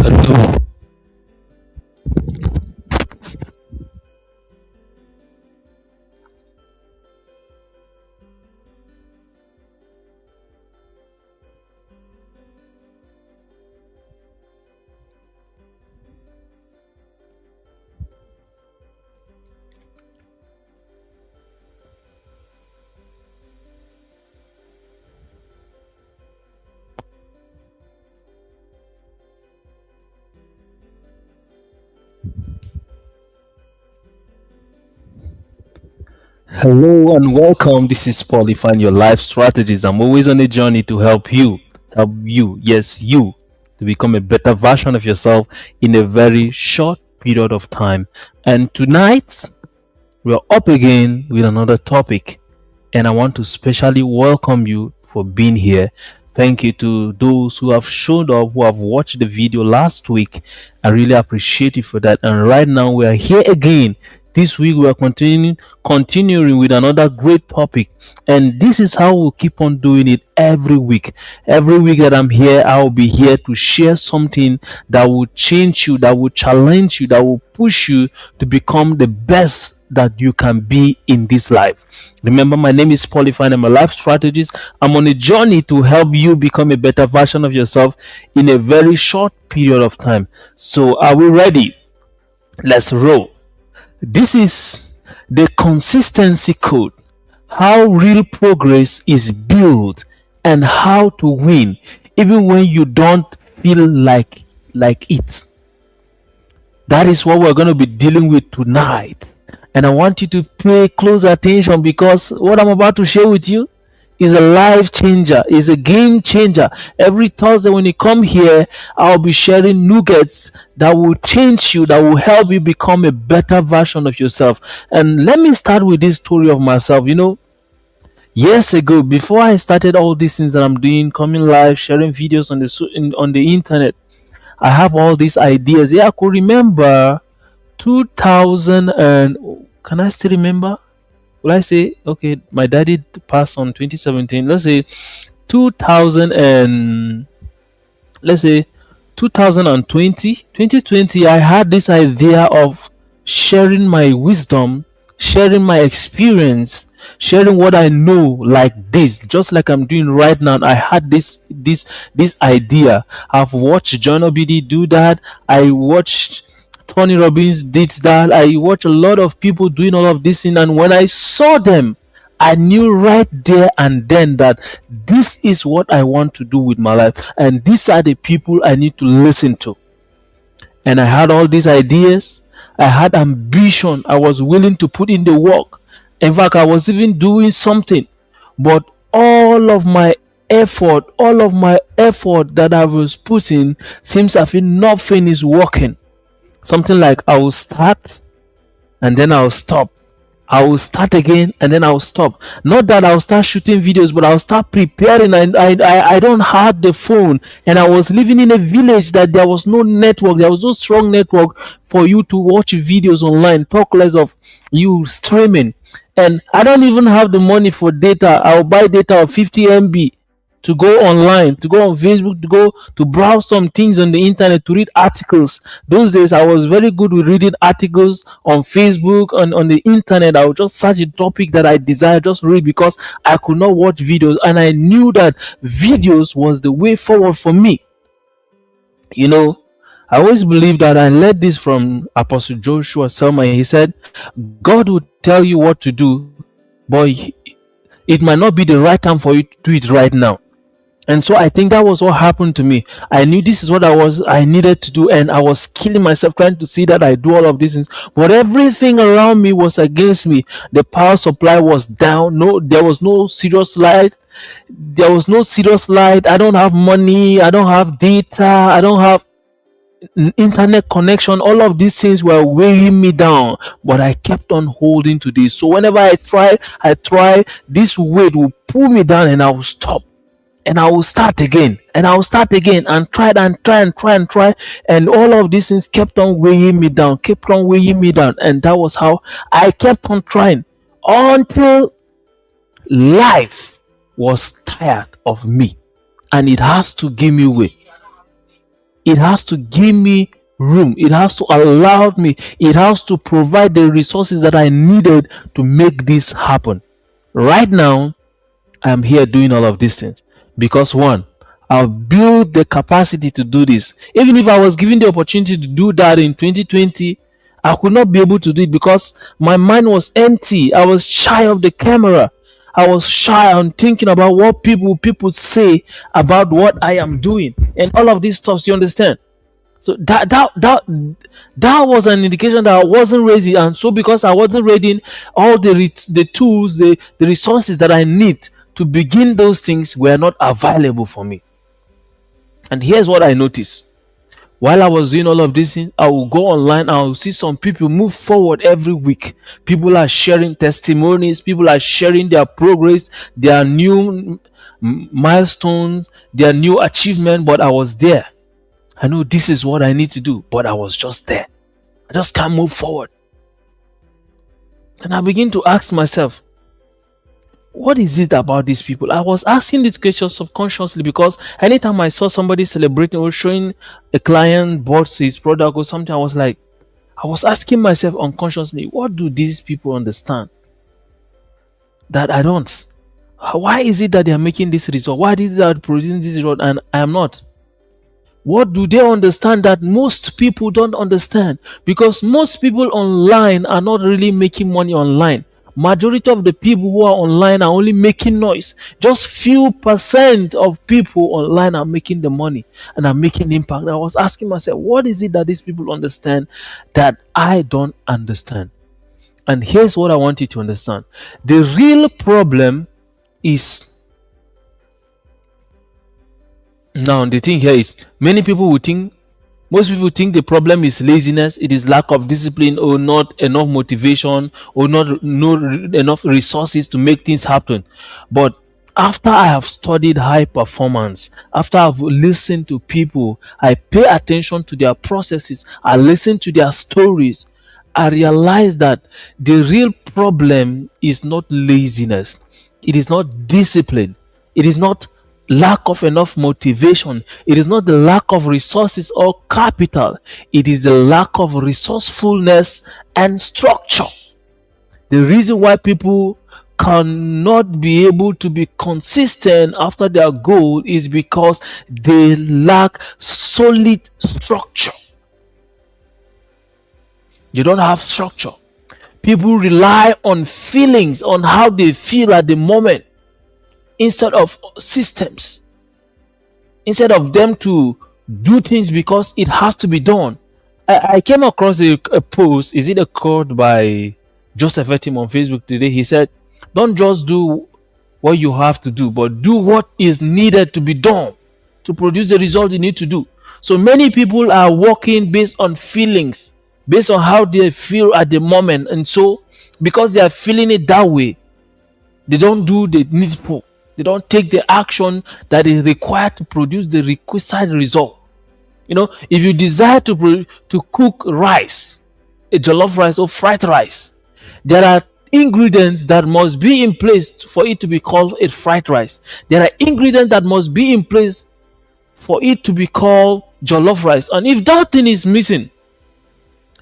Hello. Hello and welcome. This is Paul. Find your life strategies. I'm always on a journey to help you, yes, you, to become a better version of yourself in a very short period of time. And tonight, we're up again with another topic. And I want to specially welcome you for being here. Thank you to those who have showed up, who have watched the video last week. I really appreciate you for that. And right now we are here again. This week we are continuing with another great topic. And this is how we'll keep on doing it every week. Every week that I'm here, I'll be here to share something that will change you, that will challenge you, that will push you to become the best that you can be in this life. Remember, my name is Paul. I'm a life strategist. I'm on a journey to help you become a better version of yourself in a very short period of time. So, are we ready? Let's roll. This is the consistency code. How real progress is built and how to win even when you don't feel like it. That is what we're going to be dealing with tonight. And I want you to pay close attention because what I'm about to share with you is a life changer, is a game changer. Every Thursday when you come here, I'll be sharing nuggets that will change you, that will help you become a better version of yourself. And let me start with this story of myself. Years ago, before I started all these things that I'm doing, coming live, sharing videos on the internet, I have all these ideas. Yeah, I could remember 2000 and can I still remember? Will I say okay? My daddy passed on 2017. Let's say 2000 and let's say 2020. I had this idea of sharing my wisdom, sharing my experience, sharing what I know like this, just like I'm doing right now. I had this idea. I've watched John Obidi do that. I watched Tony Robbins did that. I watch a lot of people doing all of this thing, and when I saw them, I knew right there and then that this is what I want to do with my life, and these are the people I need to listen to. And I had all these ideas. I had ambition. I was willing to put in the work. In fact, I was even doing something, but all of my effort that I was putting seems as if nothing is working. Something like I will start and then I'll stop. I will start again and then I'll stop. Not that I'll start shooting videos, but I'll start preparing. And I don't have the phone. And I was living in a village that there was no network. There was no strong network for you to watch videos online. Talk less of you streaming. And I don't even have the money for data. I'll buy data of 50 MB to go online, to go on Facebook, to go to browse some things on the internet, to read articles. Those days I was very good with reading articles on Facebook and on the internet. I would just search a topic that I desire, just read, because I could not watch videos, and I knew that videos was the way forward for me. I always believe that. I learned this from Apostle Joshua Selman. He said, God will tell you what to do, but it might not be the right time for you to do it right now. And so I think that was what happened to me. I knew this is what I needed to do, and I was killing myself trying to see that I do all of these things. But everything around me was against me. The power supply was down. There was no serious light. I don't have money. I don't have data. I don't have internet connection. All of these things were weighing me down, but I kept on holding to this. So whenever I try, this weight will pull me down, and I will stop. And I will start again, and and try and try. And all of these things kept on weighing me down. And that was how I kept on trying until life was tired of me, and it has to give me way. It has to give me room. It has to allow me. It has to provide the resources that I needed to make this happen. Right now, I'm here doing all of these things because one, I've built the capacity to do this. Even if I was given the opportunity to do that in 2020, I could not be able to do it because my mind was empty. I was shy of the camera. I was shy on thinking about what people say about what I am doing and all of these stuff. You understand? So that was an indication that I wasn't ready, and so because I wasn't ready, all the tools, the resources that I need to begin those things were not available for me. And here's what I noticed: while I was doing all of these things, I will go online. I will see some people move forward every week. People are sharing testimonies. People are sharing their progress, their new milestones, their new achievement. But I was there. I know this is what I need to do, but I was just there. I just can't move forward. And I begin to ask myself, what is it about these people? I was asking this question subconsciously because anytime I saw somebody celebrating or showing a client bought his product or something, I was asking myself unconsciously, what do these people understand that I don't? Why is it that they are making this result? Why is it that they are producing this result and I am not? What do they understand that most people don't understand? Because most people online are not really making money online. Majority of the people who are online are only making noise. Just few percent of people online are making the money and are making impact. I was asking myself, what is it that these people understand that I don't understand? And here's what I want you to understand. The real problem is, now the thing here is, most people think the problem is laziness, it is lack of discipline, or not enough motivation, or not enough resources to make things happen. But after I have studied high performance, after I've listened to people, I pay attention to their processes, I listen to their stories, I realize that the real problem is not laziness, it is not discipline, it is not lack of enough motivation, it is not the lack of resources or capital, it is the lack of resourcefulness and structure. The reason why people cannot be able to be consistent after their goal is because they lack solid structure. You don't have structure. People rely on feelings, on how they feel at the moment, instead of systems, instead of them to do things because it has to be done. I came across a post, is it a quote by Joseph Etim on Facebook today? He said, don't just do what you have to do, but do what is needed to be done to produce the result you need to do. So many people are working based on feelings, based on how they feel at the moment, and so because they are feeling it that way, they don't do the needful. They don't take the action that is required to produce the requisite result. You know, if you desire to cook rice, a jollof rice or fried rice, there are ingredients that must be in place for it to be called a fried rice. There are ingredients that must be in place for it to be called jollof rice. And if that thing is missing,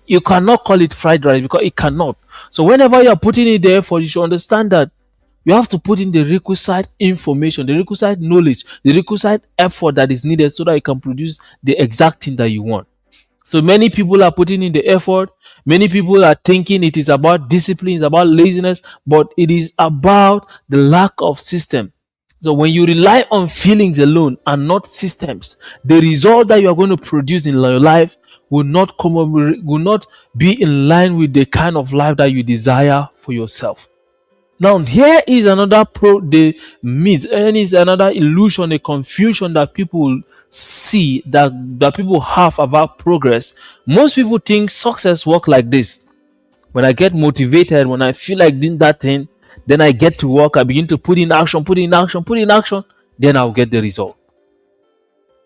you cannot call it fried rice because it cannot. So whenever you are putting it there, you should understand that you have to put in the requisite information, the requisite knowledge, the requisite effort that is needed so that you can produce the exact thing that you want. So many people are putting in the effort. Many people are thinking it is about discipline, it's about laziness, but it is about the lack of system. So when you rely on feelings alone and not systems, the result that you are going to produce in your life will not be in line with the kind of life that you desire for yourself. Now, here is another myth, and is another illusion, a confusion that people see, that people have about progress. Most people think success work like this. When I get motivated, when I feel like doing that thing, then I get to work, I begin to put in action, then I'll get the result.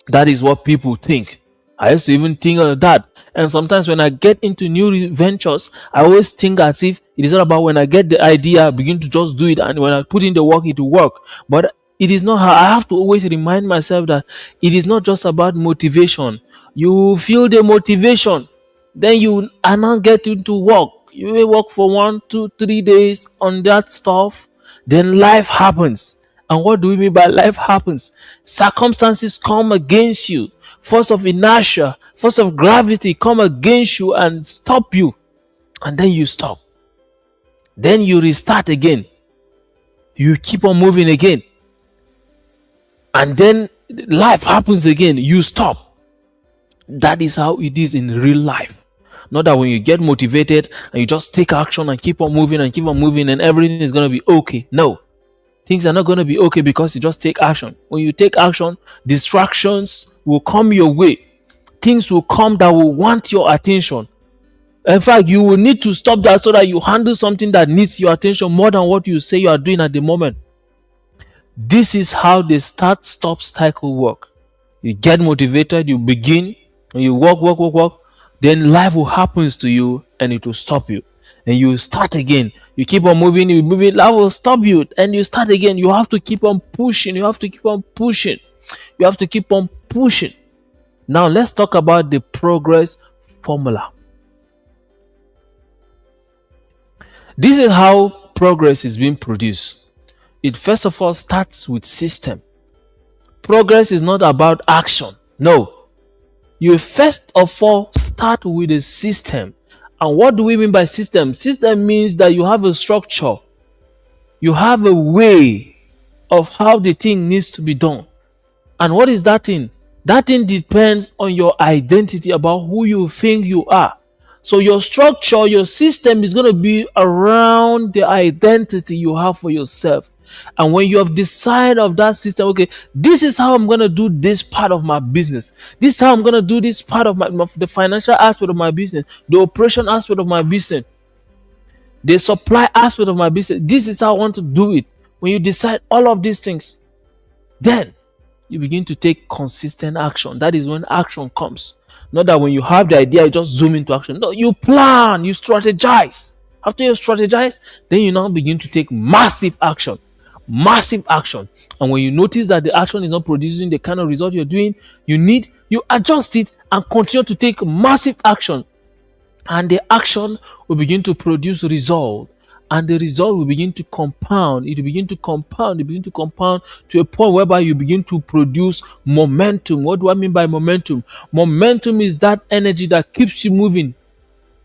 That is what people think. I used to even think of that. And sometimes when I get into new ventures, I always think as if it is all about when I get the idea, I begin to just do it. And when I put in the work, it will work. But It is not how I have to always remind myself that it is not just about motivation. You feel the motivation, then you are not getting to work. You may work for 1, 2, 3 days on that stuff, then life happens. And what do we mean by life happens? Circumstances come against you, force of inertia, force of gravity come against you and stop you, and then you stop. Then you restart again. You keep on moving again. And then life happens again. You stop. That is how it is in real life. Not that when you get motivated and you just take action and keep on moving and everything is going to be okay. No. Things are not going to be okay because you just take action. When you take action, distractions will come your way. Things will come that will want your attention. In fact, you will need to stop that so that you handle something that needs your attention more than what you say you are doing at the moment. This is how the start-stop cycle work. You get motivated, you begin, and you work, then life will happen to you and it will stop you. And you start again. You keep on moving, life will stop you and you start again. You have to keep on pushing. You have to keep on pushing. Now let's talk about the progress formula. This is how progress is being produced. It first of all starts with system. Progress is not about action. No. You first of all start with a system. And what do we mean by system? System means that you have a structure. You have a way of how the thing needs to be done. And what is that thing? That thing depends on your identity about who you think you are. So your structure, your system is going to be around the identity you have for yourself. And when you have decided of that system, okay, this is how I'm going to do this part of my business. This is how I'm going to do this part of the financial aspect of my business, the operation aspect of my business, the supply aspect of my business. This is how I want to do it. When you decide all of these things, then you begin to take consistent action. That is when action comes. Not that when you have the idea, you just zoom into action. No, you plan, you strategize. After you strategize, then you now begin to take massive action. And when you notice that the action is not producing the kind of result you're doing, you adjust it and continue to take massive action. And the action will begin to produce result. And the result will begin to compound. It will begin to compound to a point whereby you begin to produce momentum. What do I mean by momentum? Momentum is that energy that keeps you moving,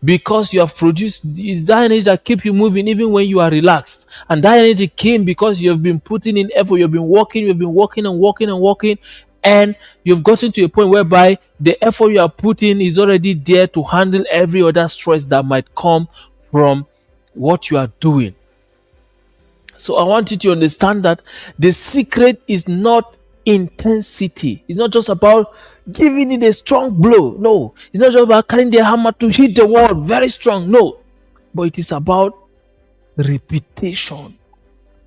because you have produced. It's that energy that keeps you moving even when you are relaxed. And that energy came because you have been putting in effort. You've been working and you've gotten to a point whereby the effort you are putting is already there to handle every other stress that might come from what you are doing. So I want you to understand that the secret is not intensity. It's not just about giving it a strong blow. No, it's not just about carrying the hammer to hit the wall very strong. No, but it is about repetition,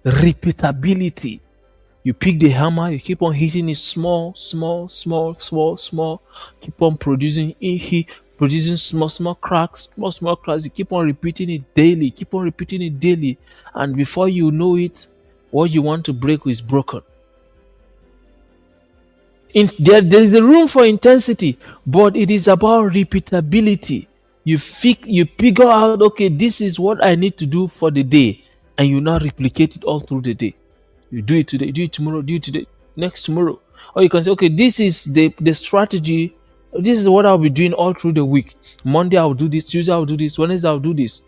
repeatability. You pick the hammer, you keep on hitting it small. Keep on producing small cracks. You keep on repeating it daily. And before you know it, what you want to break is broken. There is a room for intensity, but it is about repeatability. You figure out, okay, this is what I need to do for the day, and you now replicate it all through the day. You do it today, do it tomorrow, do it today, next tomorrow. Or you can say, okay, this is the strategy. This is what I'll be doing all through the week. Monday I'll do this, Tuesday I'll do this, Wednesday I'll do this.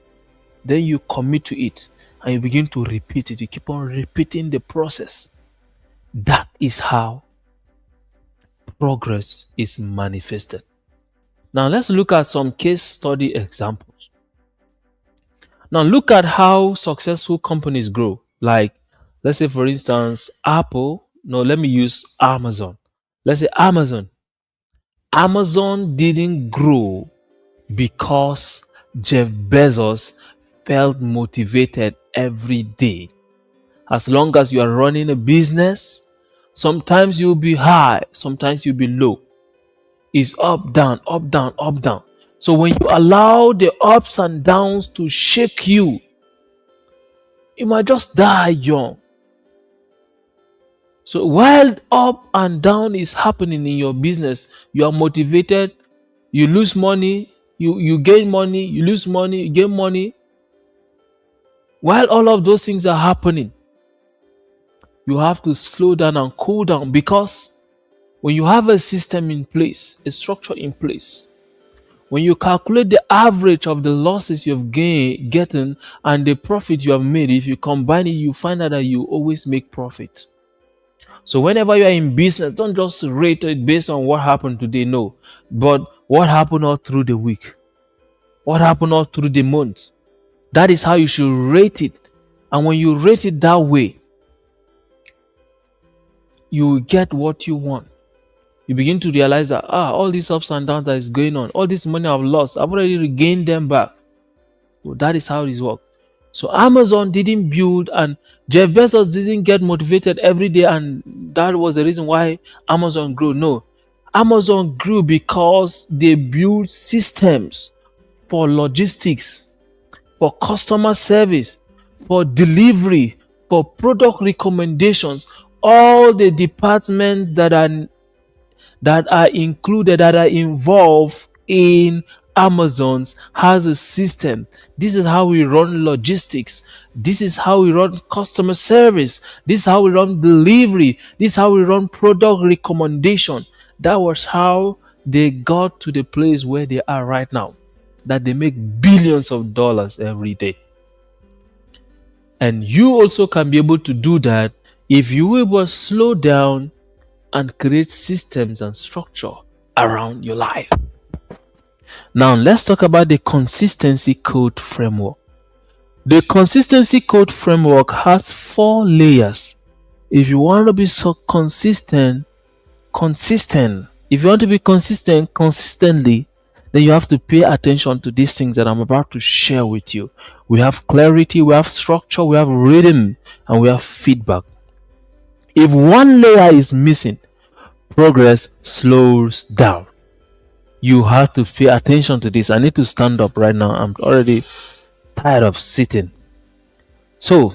Then you commit to it and you begin to repeat it. You keep on repeating the process. That is how progress is manifested. Now let's look at some case study examples. Now look at how successful companies grow. Like, let's say for instance, Apple. No, let me use Amazon. Let's say Amazon. Amazon didn't grow because Jeff Bezos felt motivated every day. As long as you are running a business, sometimes you'll be high, sometimes you'll be low. It's up, down, up, down, up, down. So when you allow the ups and downs to shake you, you might just die young. So while up and down is happening in your business, you are motivated, you lose money, you gain money, you lose money, you gain money. While all of those things are happening, you have to slow down and cool down, because when you have a system in place, a structure in place, when you calculate the average of the losses you have gotten and the profit you have made, if you combine it, you find out that you always make profit. So whenever you are in business, don't just rate it based on what happened today, no, but what happened all through the week, what happened all through the month. That is how you should rate it. And when you rate it that way, you will get what you want. You begin to realize that all these ups and downs that is going on, all this money I've lost, I've already regained them back. So that is how it works. So Amazon didn't build, and Jeff Bezos didn't get motivated every day, and that was the reason why Amazon grew. No, Amazon grew because they built systems for logistics, for customer service, for delivery, for product recommendations. All the departments that are included, that are involved in Amazon's has a system. This is how we run logistics. This is how we run customer service. This is how we run delivery. This is how we run product recommendation. That was how they got to the place where they are right now, that they make billions of dollars every day. And you also can be able to do that if you will slow down and create systems and structure around your life. Now, let's talk about the consistency code framework. The consistency code framework has 4 layers. If you want to be so consistent, if you want to be consistent consistently, then you have to pay attention to these things that I'm about to share with you. We have clarity, we have structure, we have rhythm, and we have feedback. If one layer is missing, progress slows down. You have to pay attention to this. I need to stand up right now. I'm already tired of sitting. So,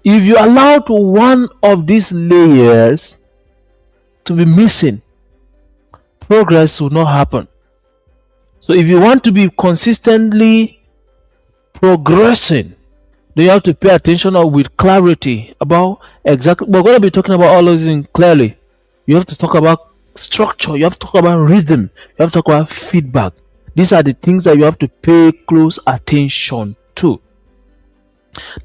if you allow one of these layers to be missing, progress will not happen. So, if you want to be consistently progressing, then you have to pay attention with clarity about exactly. We're going to be talking about all those things clearly. You have to talk about structure, you have to talk about rhythm, you have to talk about feedback. These are the things that you have to pay close attention to.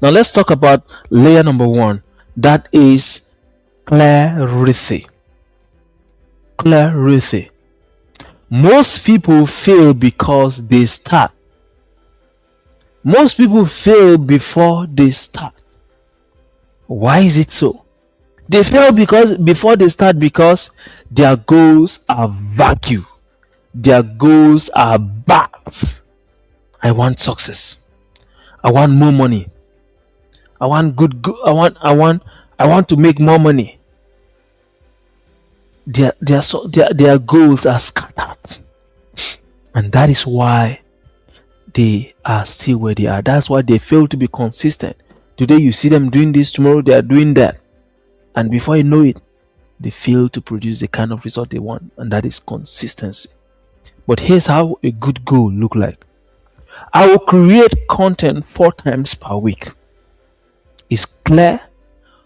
Now let's talk about layer number 1, that is clarity. Clarity. Most people fail because they start. Most people fail before they start. Why is it so? They fail before they start because their goals are vacuum. Their goals are bad. I want success. I want more money. I want I want to make more money. Their goals are scattered. And that is why they are still where they are. That's why they fail to be consistent. Today you see them doing this, tomorrow they are doing that. And before you know it, they fail to produce the kind of result they want, and that is consistency. But here's how a good goal look like. I will create content 4 times per week. It's clear.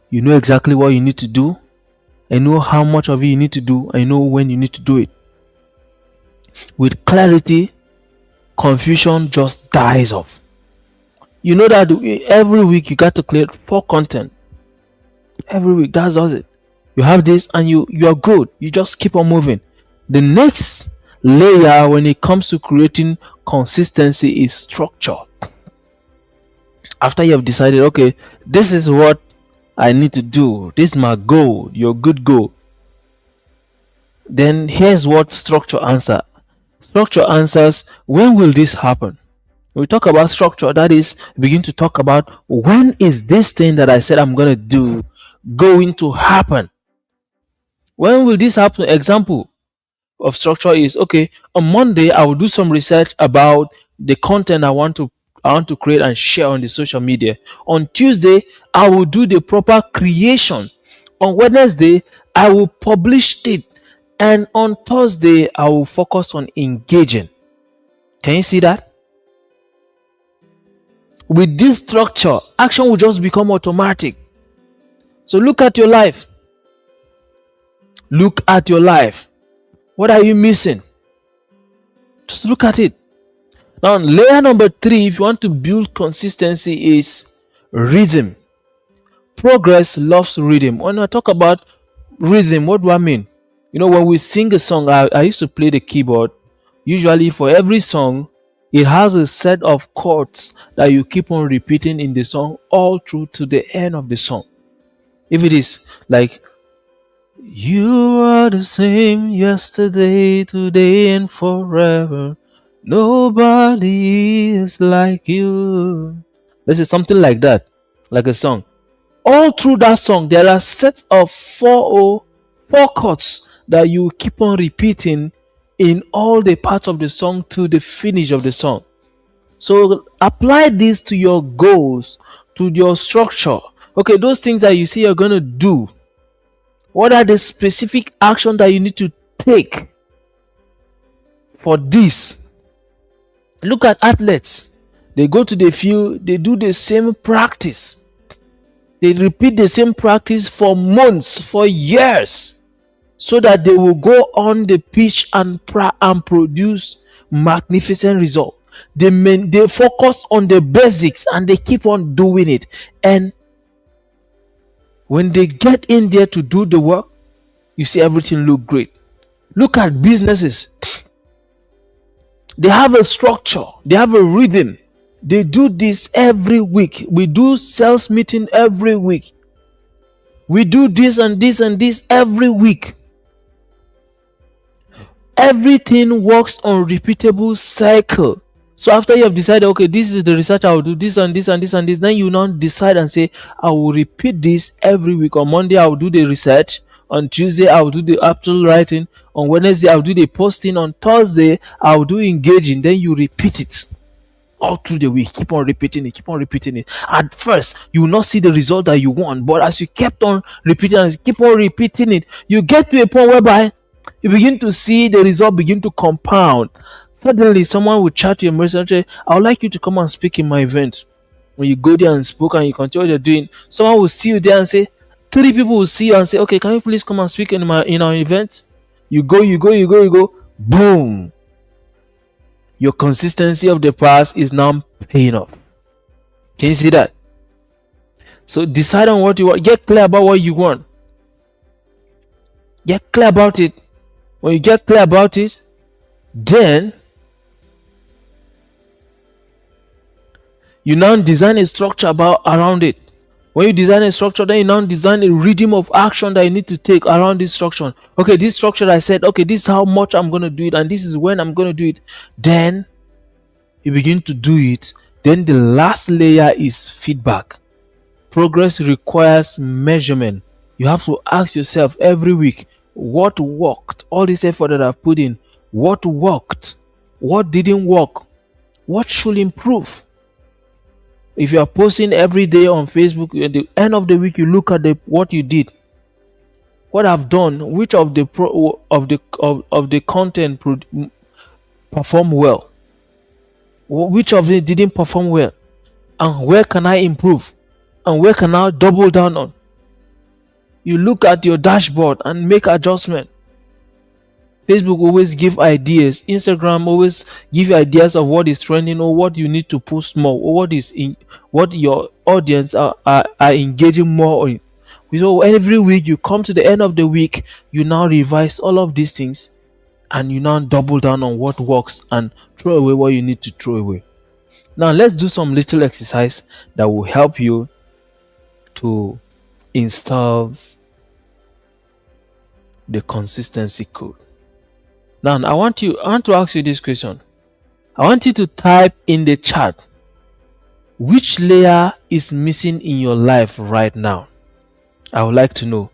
You know exactly what you need to do. I know how much of it you need to do. I know when you need to do it. With clarity, confusion just dies off. You know that every week you got to create 4 content. Every week, that does it. You have this and you are good. You just keep on moving. The next layer when it comes to creating consistency is structure. After you have decided, okay, this is what I need to do, this is my goal, your good goal, then here's what structure answers. Structure answers, when will this happen? When we talk about structure, that is, begin to talk about, when is this thing that I said I'm going to do going to happen? When will this happen? Example of structure is, okay, on Monday I will do some research about the content I want to create and share on the social media. On Tuesday I will do the proper creation On Wednesday, I will publish it. And on Thursday, I will focus on engaging. Can you see that? With this structure, action will just become automatic. So look at your life. Look at your life. What are you missing? Just look at it. Now, layer number 3, if you want to build consistency, is rhythm. Progress loves rhythm. When I talk about rhythm, what do I mean? When we sing a song, I used to play the keyboard. Usually, for every song, it has a set of chords that you keep on repeating in the song all through to the end of the song. If it is like, you are the same yesterday, today, and forever. Nobody is like you. This is something like that, like a song. All through that song, there are sets of four chords that you keep on repeating in all the parts of the song to the finish of the song. So apply this to your goals, to your structure. Okay, those things that you say you're going to do, what are the specific actions that you need to take for this? Look at athletes. They go to the field, they do the same practice. They repeat the same practice for months, for years, so that they will go on the pitch and produce magnificent results. They focus on the basics and they keep on doing it. And when they get in there to do the work, you see everything look great. Look at businesses. They have a structure. They have a rhythm. They do this every week. We do sales meeting every week. We do this and this and this every week. Everything works on repeatable cycle. So after you have decided, okay, this is the research, I will do this and this and this and this, then you now decide and say, I will repeat this every week. On Monday, I will do the research. On Tuesday, I will do the actual writing. On Wednesday, I will do the posting. On Thursday, I will do engaging. Then you repeat it all through the week. Keep on repeating it. Keep on repeating it. At first, you will not see the result that you want. But as you kept on repeating and keep on repeating it, you get to a point whereby you begin to see the result begin to compound. Suddenly, someone will chat to your messenger, I would like you to come and speak in my event. When you go there and speak and you continue what you're doing, someone will see you there and say, 3 people will see you and say, okay, can you please come and speak in our event? You go. Boom. Your consistency of the past is now paying off. Can you see that? So decide on what you want. Get clear about what you want. Get clear about it. When you get clear about it, then you now design a structure around it. When you design a structure, then you now design a rhythm of action that you need to take around this structure. Okay, this structure I said, okay, this is how much I'm going to do it, and this is when I'm going to do it. Then you begin to do it. Then the last layer is feedback. Progress requires measurement. You have to ask yourself every week, what worked? All this effort that I've put in, what worked? What didn't work? What should improve? If you are posting every day on Facebook, at the end of the week, you look at what you did, what I've done, which of the content perform well, which of it didn't perform well, and where can I improve, and where can I double down on. You look at your dashboard and make adjustment. Facebook always give ideas. Instagram always give you ideas of what is trending or what you need to post more or what your audience are engaging more in. So every week you come to the end of the week, you now revise all of these things and you now double down on what works and throw away what you need to throw away. Now let's do some little exercise that will help you to install the consistency code. Now, I want to ask you this question. I want you to type in the chat which layer is missing in your life right now. I would like to know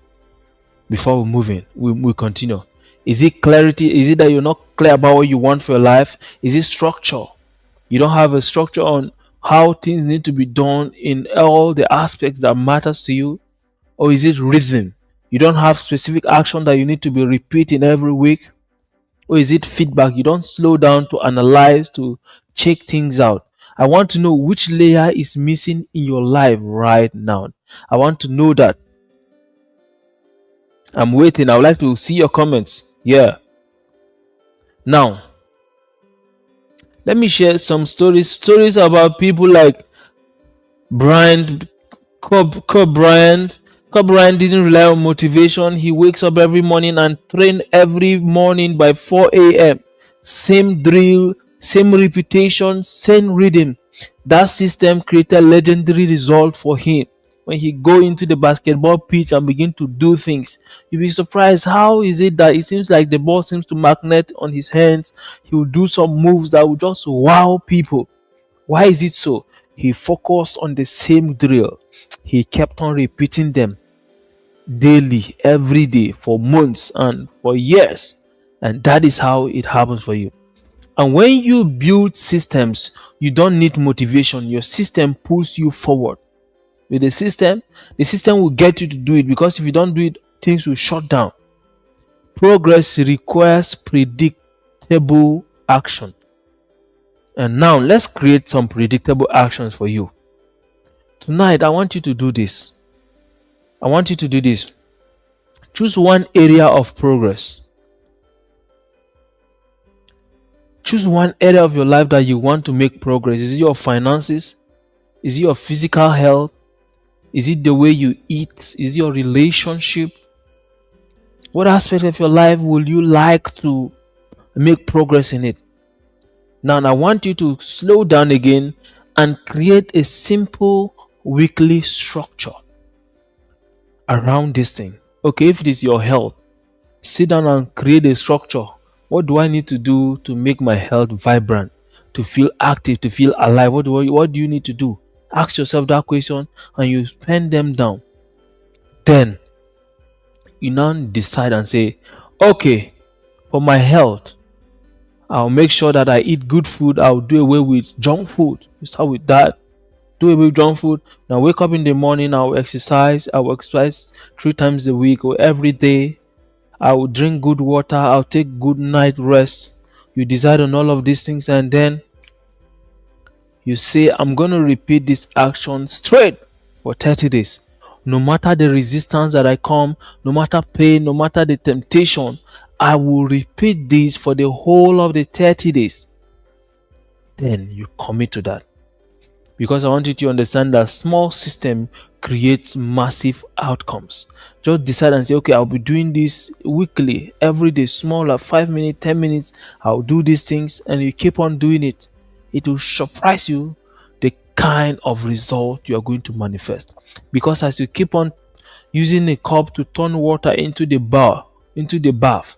before we move in. We continue. Is it clarity? Is it that you're not clear about what you want for your life? Is it structure? You don't have a structure on how things need to be done in all the aspects that matters to you? Or is it rhythm? You don't have specific action that you need to be repeating every week? Or is it feedback? You don't slow down to analyze, to check things out. I want to know which layer is missing in your life right now. I want to know that. I'm waiting. I would like to see your comments. Yeah. Now, let me share some stories about people like Brian Kobe Bryant. Kobe Bryant didn't rely on motivation. He wakes up every morning and train every morning by 4 a.m. Same drill, same repetition, same rhythm. That system created legendary result for him. When he go into the basketball pitch and begin to do things, you'll be surprised how is it that it seems like the ball seems to magnet on his hands. He will do some moves that will just wow people. Why is it so? He focused on the same drill. He kept on repeating them daily, every day, for months and for years. And that is how it happens for you. And when you build systems, you don't need motivation. Your system pulls you forward. With the system will get you to do it, because if you don't do it, things will shut down. Progress requires predictable action. And now let's create some predictable actions for you. Tonight, I want you to do this. I want you to do this. Choose one area of progress. Choose one area of your life that you want to make progress. Is it your finances? Is it your physical health? Is it the way you eat? Is it your relationship? What aspect of your life would you like to make progress in it? Now, I want you to slow down again and create a simple weekly structure around this thing. Okay, if it is your health, sit down and create a structure. What do I need to do to make my health vibrant, to feel active, to feel alive? What do you need to do? Ask yourself that question and you pen them down. Then you now decide and say, okay, for my health, I'll make sure that I eat good food. I'll do away with junk food. You start with that. Do away with junk food. Now wake up in the morning. I'll exercise. 3 times a week or every day. I will drink good water. I'll take good night rest. You decide on all of these things, and then you say, I'm going to repeat this action straight for 30 days. No matter the resistance that I come, no matter pain, no matter the temptation, I will repeat this for the whole of the 30 days. Then you commit to that. Because I want you to understand that small system creates massive outcomes. Just decide and say, okay, I'll be doing this weekly, every day, small, like 5 minutes, 10 minutes. I'll do these things, and you keep on doing it. It will surprise you the kind of result you are going to manifest. Because as you keep on using a cup to turn water into the bath,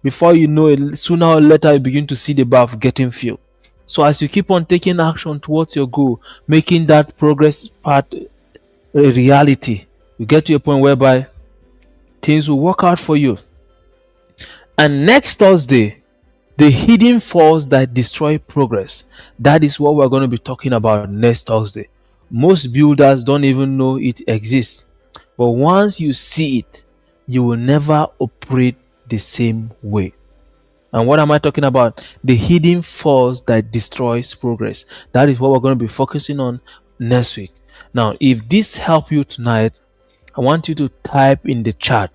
before you know it, sooner or later you begin to see the bath getting filled. So as you keep on taking action towards your goal, making that progress part a reality, you get to a point whereby things will work out for you. And next Thursday, the hidden force that destroy progress. That is what we're going to be talking about next Thursday. Most builders don't even know it exists. But once you see it, you will never operate the same way. And what am I talking about? The hidden force that destroys progress. That is what we're going to be focusing on next week. Now, if this helped you tonight, I want you to type in the chat: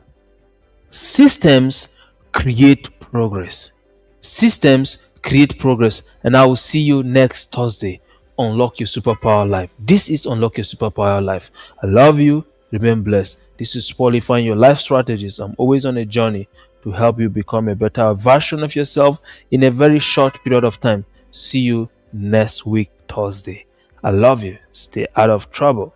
systems create progress. Systems create progress. And I will see you next Thursday. Unlock your superpower life. This is Unlock Your Superpower Life. I love you. Remain blessed. This is Qualifying Your Life Strategies. I'm always on a journey to help you become a better version of yourself in a very short period of time. See you next week, Thursday. I love you. Stay out of trouble.